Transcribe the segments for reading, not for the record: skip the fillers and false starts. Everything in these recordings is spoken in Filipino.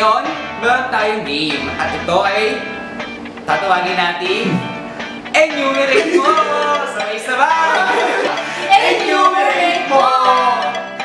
ngayon, meron tayong game. At ito ay tatawagin natin Enumerate Mo! Sabay-sabay! Enumerate Mo!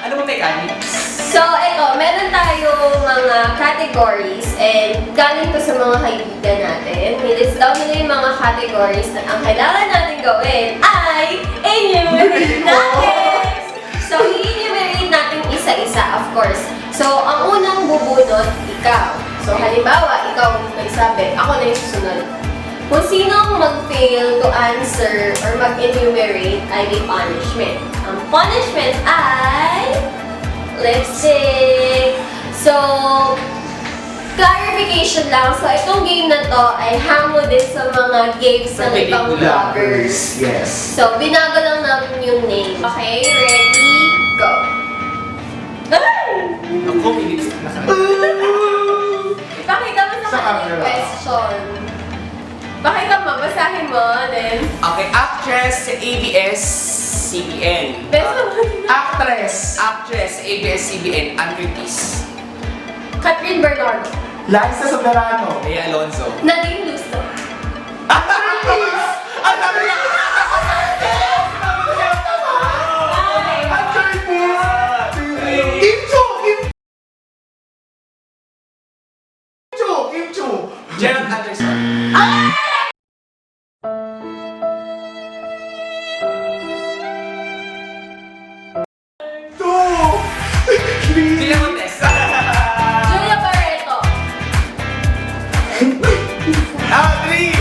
Ano ba mechanics? So, ito, meron tayong mga categories and galing to sa mga kaibigan natin. Nilist down nila yung mga categories at ang kailangan natin gawin ay enumerate natin! So, i-enumerate natin isa-isa, of course. So, ang unang bubunot, ikaw. So, halimbawa, ikaw may sabi, ako na yung susunod. Kung sinong mag-fail to answer or mag-enumerate ay may punishment. Ang punishment ay lipstick. So, clarification lang. So, itong game na to ay hango din sa mga games ng ibang vloggers. Yes. So, binago lang namin yung name. Okay, ready, go. Ay! Ako, may lipstick na kami. Ipakita mo sa kanya yung question. Pakita mo, basahin mo, then... Okay, actress sa ABS-CBN. Beso mo. Actress. Actress sa ABS-CBN, Ann Curtis. Catherine Bernardo. Liza Soberano. Lea Alonzo. Nadine Lusto. Actress! Ang dami niya! Actress! Kim Chu! Kim Chu! Gerald Anderson. Sila Montes. Julia Barreto. Three.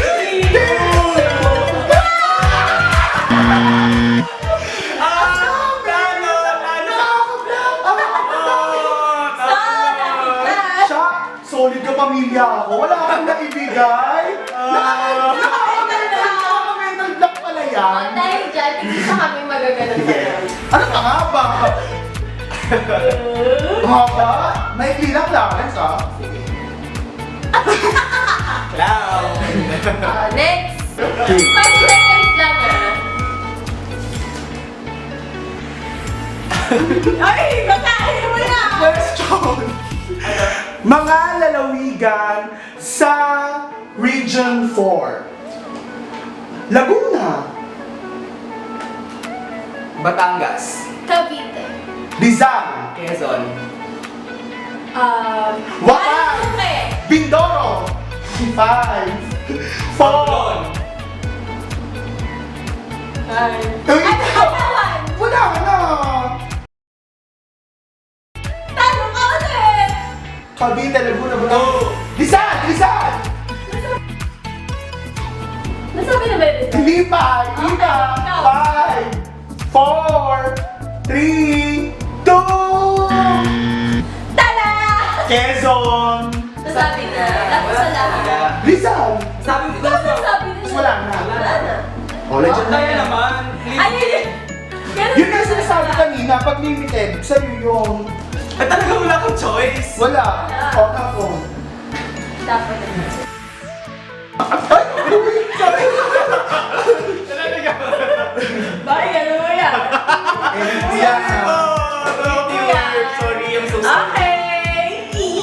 Siya, solid ka pamilya ako. Wala kang naibigay. Nakaka-mental block pala yan. Dahil dyan, hindi sa kami magaganon pa yan. Ano ka nga ba? Haba? Maikli lang lang, ha? Clown. Next. 5 seconds lang Ay, makain mo na! Question! Mga lalawigan sa Region 4. Laguna, Batangas. Cavite. Rizal, Quezon. Wakan, Malupe. Bindoro, 5, 4, Pamplon. Atawan. wala na! Tanong ka ulit! Cavite, Laguna, Go. Bulacan. Rizal! Nasabi na ba yun? Hindi pa! Hindi pa! Ikaw. 5, 4, 3, 2! Tada! Quezon! Nasabi na. Tapos sa lahat. Rizal! Sabi ko Bakit nasabi na siya? Wala na. Wala na. Oh, legit na Kaya yan. naman. Ayun. Ganun Yun nga sinasabi kanina, pag limited, sa'yo yung... Ay, talaga wala akong choice. Wala. O, ako. Dapat na. Ay! Sorry! Bakit ano mo yan? Yan. Sorry, I'm so sorry. Okay.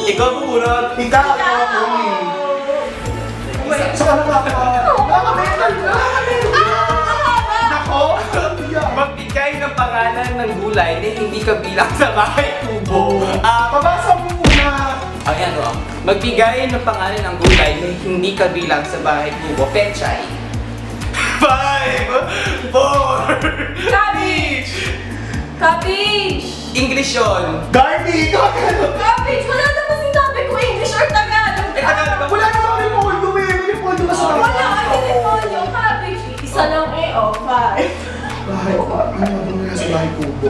Ikaw bumunot. Ikaw, ako, Sa kanila ako. Nakamental! Nako! Magbigay ng pangalan ng gulay na hindi kabilang sa bahay kubo. Pabasa mo muna. Ayan o. Magbigay ng pangalan ng gulay na hindi kabilang sa bahay kubo. Pechay. 5, 4, Cabbage! Cabbage! English yun. Gardy! Cabbage! Wala naman sinabi ko English or Tagalog. Eh, Tagalog ako. Wala naman kami poldo, may poldo ka sa Wala ka telefonyo. Cabbage. Isa lang eh. Oh, 5. Bahay ko. Ano na sa bahay kubo?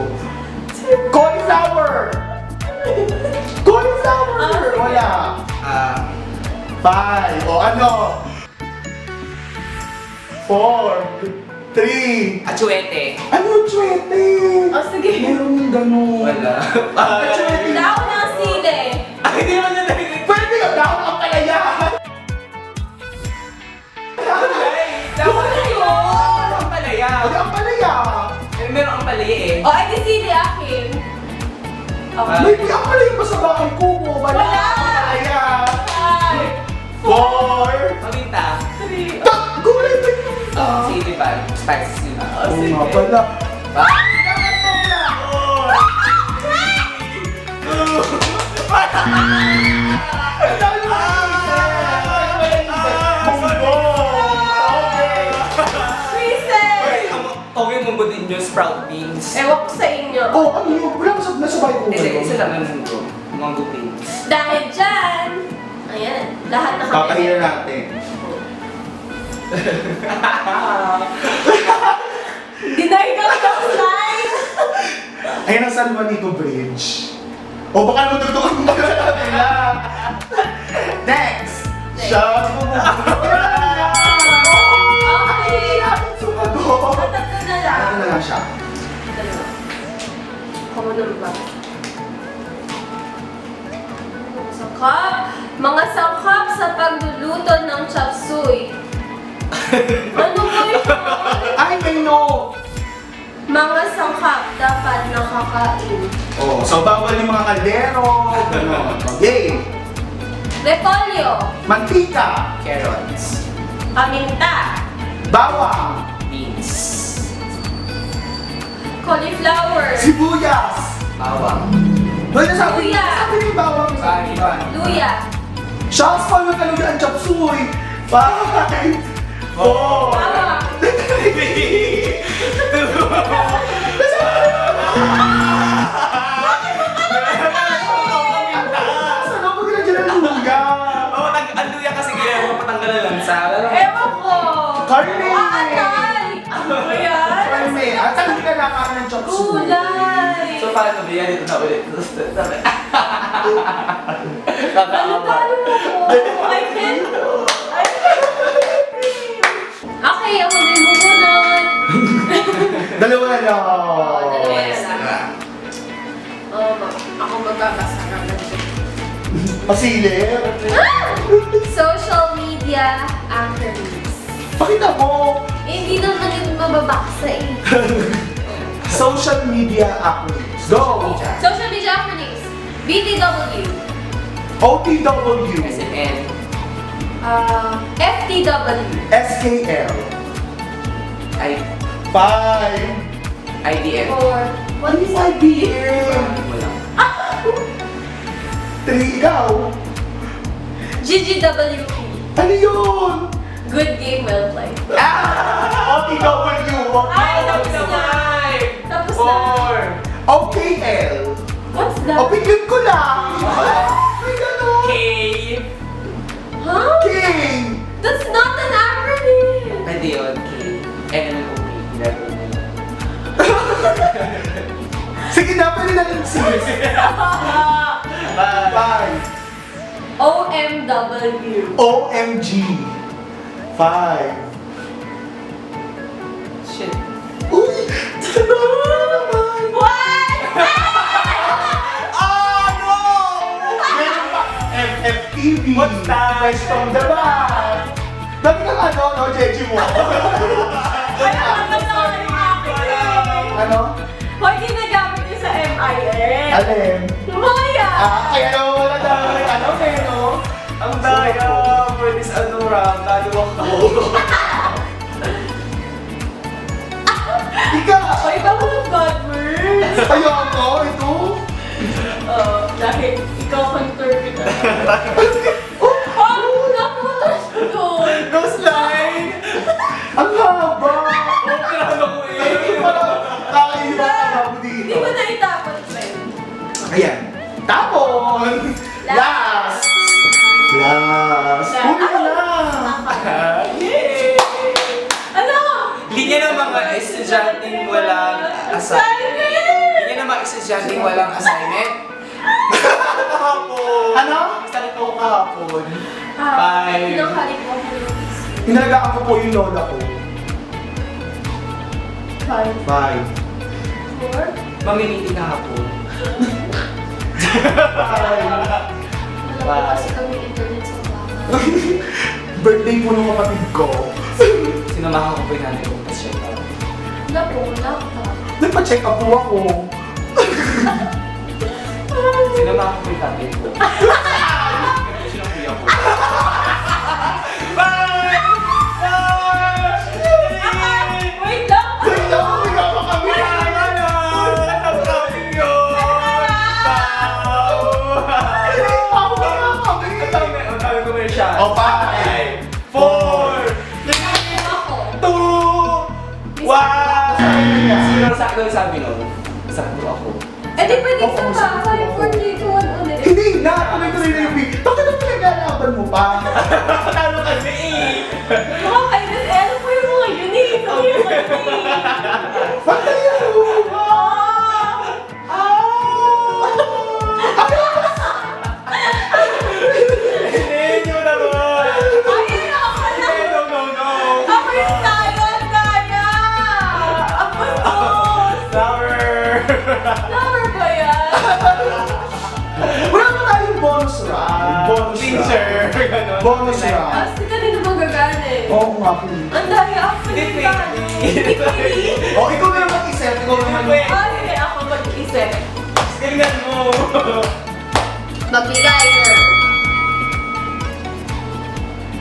Cauliflower! Cauliflower! Wala. 5. O ano? 4, 3. Atsuete. Ano, chwete? Oh, sige. Meron yung gano'n. Wala. Chwete. Daon ng sili. Ay, hindi naman na narinig. Pwede yung dahon ang palaya. Dapat na yun. Ang palaya. Huwag ang palaya. Eh, meron ang palaya eh. Oh, ay di sili akin. Oh. May ang palaya ba sa bahay kubo? Wala Wala. ang palaya. 4. Paminta. Gulay ba yun? Sili ba? Spicy. Oo nga pala. Reset! Okay mo ba din yung sprout beans? Ewan ko sa inyo. Oh, ano yun? Wala nasa bahay ko. Hindi, isa lang ang mundo. Mango beans. Dahil dyan, ayan, lahat na kami. Papahiya natin. Deny ka ng slide! Ayan ang San Juanico Bridge. O baka naman tugtukan mo ba sa kabila? Next! Shots mo mo! Okay. Sumagot! Tatlo na lang. Ano na lang siya? Dalawa. Ako na ba? Mga sangkap sa pagluluto ng chop suey. Ano ba yun? Ay, I know! Mga sangkap dapat nakakain. Oh, so bawal yung mga kaldero. Ganon. Okay. Repolyo, Mantika. Carrots. paminta, Bawang. Beans. cauliflower, Sibuyas. Bawang. Wala sabi Luya. sabi niyo yung bawang. Baliban. luya, Shots pa yung talaga ang chop suey. 5, 4, bawang, 3, 2, Saan ako ginagyan ng luya? Oo, ang luya kasi ginagawa patanggalan lang sa... ewan ko. Karne. Atay! Ano ba yan? Karne. At talaga kailangan ng chop suey. Gulay! So paano ba yan? Ito na ulit. Ano talo mo ko? I can't. Okay, ako na yung mumunod. Dalawa na lang. Dalawa na lang. Ako magbabasa naman. Pasilip. Social media acronyms. Pakita mo. Hindi naman yung mababasa eh. Social media acronyms. Go. Social media acronyms. BTW. OTW. SNN. FTW. SKL. I... 5. IDF. Or what is IBM. Wala. 3. Ikaw. GGWP. Ano yun? Good game, well played. OTW. Ay, tapos na. Tapos na. 4. OKL. What's that? Opinion ko lang. Ay, gano'n. K. Huh? K. That's not an acronym. Pwede yun. K. NNOP. Ginagawa mo yun. Sige na, pwede na lang 6. 5. OMW. OMG. 5. Shit. Uy! Ano naman? What? Ah, no! Meron pa. FFTV. What's that? Fresh from the back. Dami ng ano, no, Jeji mo. Ano? Hoy, ginagamit niyo sa MIN. Alin? Maya! Kaya naman wala dami. Ano, no? Ang daya. Pwede sa ano, Ram. Dalawa ko. Ika! Hoy, iba mo ng God words. Ayoko, ito. Dahil ikaw contour kita. Oh, naputas ko doon. No slide. Ang haba. Okay lang ako eh. Kakaiba ka ba mo Hindi dito? mo na itapon, friend. Ayan. Tapon! Last! Last! Huli ka na! Yay! Ano? Linya ng mga estudyanteng walang assignment. Linya ng mga estudyanteng walang assignment. Kahapon. Ano? Sakit ko kahapon. Five. Five. Pinakalik mo ko yung isip. Inalagaan ko po yung lola ko. 5. 5. 4. Mamimiti kahapon. 5. Wala po kasi kami internet sa bahay. Birthday po ng kapatid ko. Sinamahan ko po yung nanay ko pa-check out. Wala po, wala ka. Nagpa-check up po ako. Sinamahan ko yung tatay ko. Kasi ng kuya ko. 2 ako. Eh di pwede Oo, sa pa. 5, 4, 3, 2, 1 ulit. Hindi na! Tuloy-tuloy na yung big. Bakit ang pinaglalaban mo pa? Talo kasi eh! Mga kainis, eh ano po yung mga yun eh? Ano yung mga yun eh? Bakit yan? Hindi nyo naman! Ayun ako na! No! Ako yung tayo! Ang daya! Ang bastos! Flower! Flower ba yan? Wala pa tayong bonus round. Bonus Teacher! round. Ganon. Bonus round. Kasi kanina magagalit. Oo nga, please. Ang daya ako Hindi yung pwede. Hindi pwede. Oh, ikaw na lang mag-isip. Ikaw naman. Wait. Ah, sige, ako mag-isip. Tingnan mo! Magbigay na.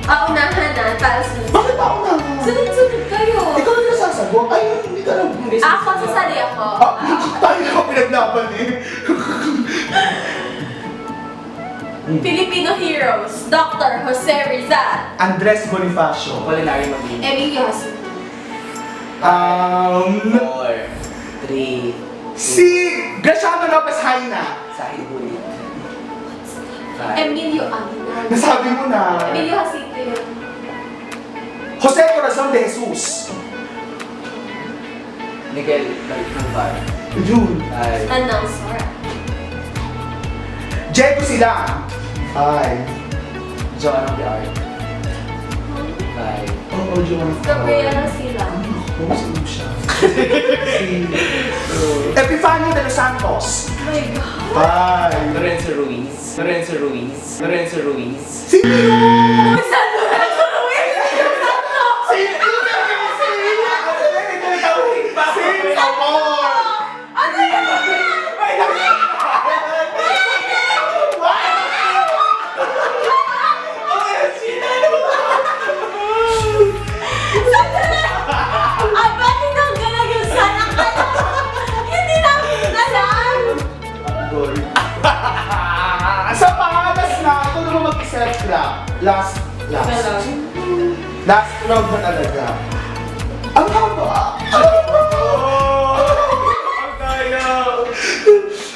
Unahan na, para sunod. Bakit ako na? Sunod-sunod kayo. Ikaw na nasasagot. Ay, hindi ka lang. Ako, sasali ako. Tayo na ako pinaglaban eh. Filipino heroes, Dr. Jose Rizal, Andres Bonifacio. Culinary mag-ibig. Emilio Jacinto. 4, 3, Si Graciano Lopez Haina. Sahid Bulit. Emilio Aguilar. Nasabi mo na. Emilio Jacinto yun. Jose Corazon de Jesus. Miguel Balcar. June. 5, Tanang Sora. Diego Silang. Ay. John of the Art. 5, Oo, Joan. Gabriela Sila. Oo, sino siya? Si Epifanio de los Santos. Oh my God. Ay. Lorenzo Ruiz. Lorenzo Ruiz. Sino yun? Uy, saan mo na ito? Sino Amor? Ano yan? Ay, ba't tinanggalan yung sana ka? Hindi namin alam. Sa pangalas na, ito naman mag-isip lang. Last round na talaga. Ang haba. Ang kaya!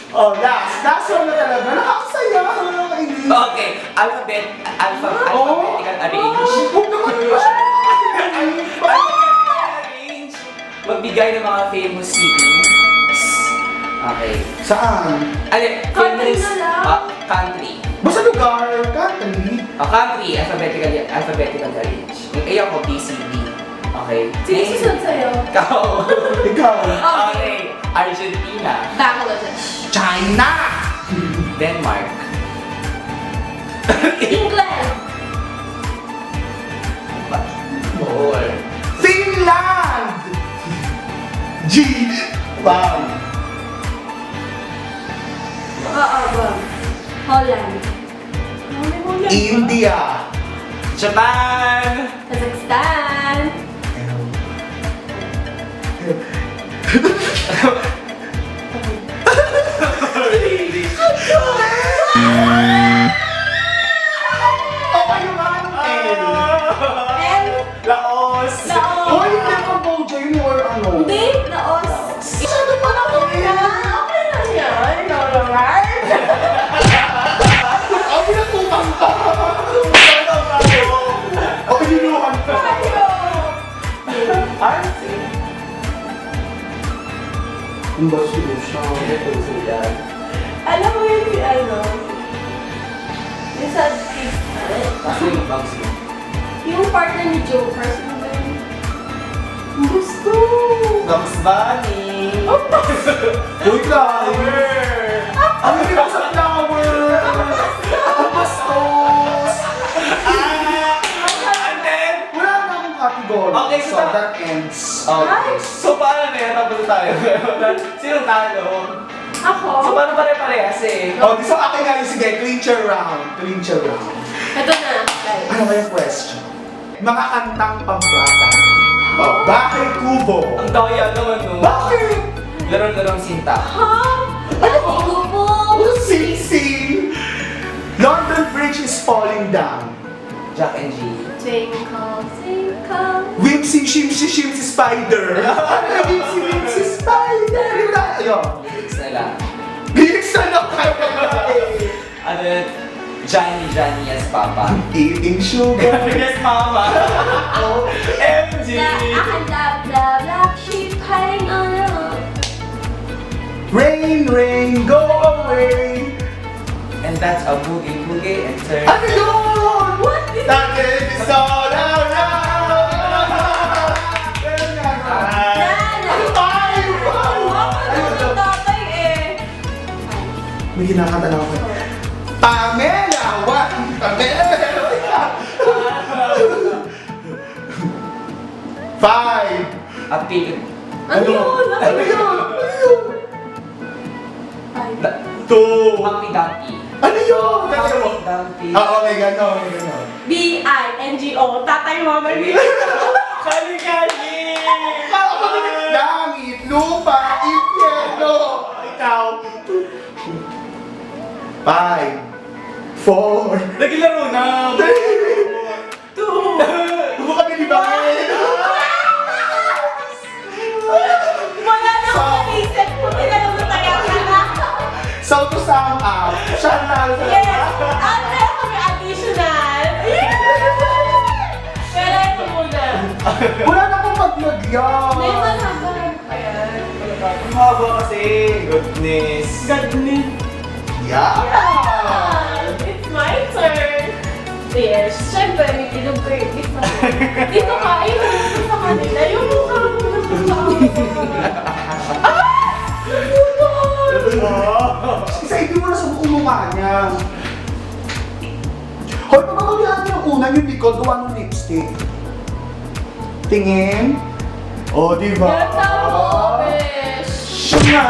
Oh, last round na talaga. Nakakasaya. Nakakainis. Okay, alphabetical arrange. Huwag naman ba? Arrange. Magbigay ng mga famous cities. Okay. Saan? Ano? Country Famous na lang. country. Basta lugar, country. Country, alphabetical arrange. Yung A ako, B, C, D. Okay. Sino susunod sa'yo? Ikaw. Ikaw. Okay. Argentina. Bangladesh. China. Denmark. England. Or Finland. G. Wow. Holland. India. Japan. Kazakhstan. Okay naman. L. Laos. Laos. Hoy, hindi ako Bojo yun or ano? Hindi, Laos. Masyado pa na ako yan. Okay lang yan. Ikaw naman. Ang pinatutang ka. O, iniluhan ka. Tayo. Arte. Ang basuro siya. Ito sila. Alam mo yun si ano? Yung sa Kasi yung bangs mo. yung partner ni Joker. Sino ba yun? Gusto. Bangs Bunny. Uy, guys. Ang hindi ko sa flower. Ang bastos. And then, Wala na akong category. Okay, so so- that ends. okay. So, paano na yan? Tapos tayo. Sinong talo? Ako? So, paano pare-parehas eh? Oh, di so akin nga yung sige, clincher round. Clincher round. Ito na. Guys. Ano ba yung question? Mga kantang pambata. Oh, bakit kubo? Ang daya naman no. Bakit? Laro-larong sinta. Ha? Ati ko po. Oh, sing-sing. London Bridge is falling down. Jack and G. Twinkle, twinkle. Whimsy, shimsy, shimsy, spider. Whimsy, whimsy, spider. Ayun. lang. Lyrics na lang kayo. Ano yun? Johnny, yes, Papa. Eating sugar. Yes, Mama. MG. The black sheep hiding on the wall. Rain, rain, go away. And that's a boogie boogie and turn. Ano yun? What is That is all out May kinakanta na ako. Pamela! What? Pamela! Five! Appeal. Ano yun? Ano yun? Ano yun? Two! Humpty Dumpty. Ano yun? Humpty Dumpty. Okay, gano'n. Gano'n. B-I-N-G-O. Tatay mama ni. Kali-kali! Langit, lupa, impyerno! Ikaw. Five. Four. Naglaro na! Huwag kami libangin! Wala na akong naisip kung tinanong mo tayo. So to sum up, Chantal. Yes! At meron kami additional. Pero ito muna. Wala na akong maglagyan. May malhabang pa yan. Ang haba kasi. Goodness. Goodness. Yeah. It's my turn. Yes, syempre may bilog ko yung isa. Dito ka, ayun sa kanila. Yung mukha mo na mukha. Ah! Isa, hindi mo na sa buong mukha niya. Hoy, pagkakabihan niyo yung una yung likod, gawa ng lipstick. Tingin. Oh, di ba? Yan tama, besh. Siya nga.